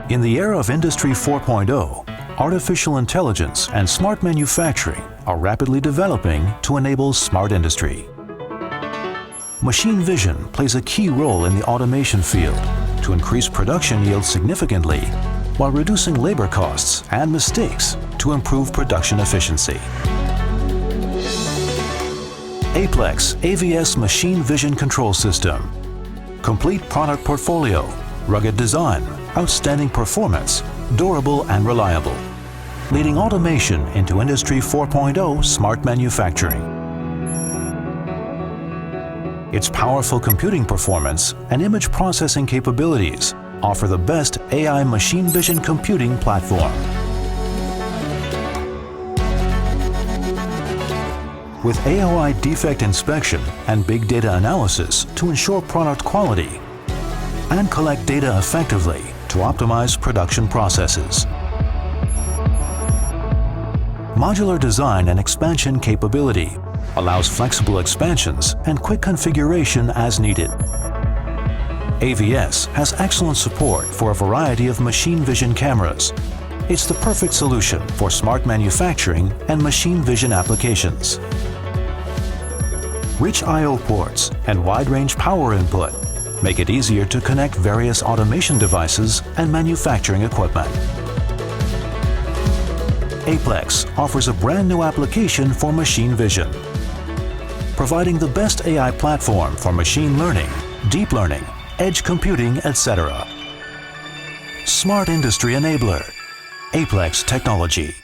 In the era of Industry 4.0, artificial intelligence and smart manufacturing are rapidly developing to enable smart industry. Machine vision plays a key role in the automation field to increase production yield significantly while reducing labor costs and mistakes to improve production efficiency. Aplex AVS Machine Vision Control System. Complete product portfolio, rugged design, outstanding performance, durable and reliable. Leading automation into Industry 4.0 smart manufacturing. Its powerful computing performance and image processing capabilities offer the best AI machine vision computing platform. With AOI defect inspection and big data analysis to ensure product quality, and collect data effectively to optimize production processes. Modular design and expansion capability allows flexible expansions and quick configuration as needed. AVS has excellent support for a variety of machine vision cameras. It's the perfect solution for smart manufacturing and machine vision applications. Rich I/O ports and wide-range power input make it easier to connect various automation devices and manufacturing equipment. Aplex offers a brand new application for machine vision, providing the best AI platform for machine learning, deep learning, edge computing, etc. Smart Industry Enabler. Aplex Technology.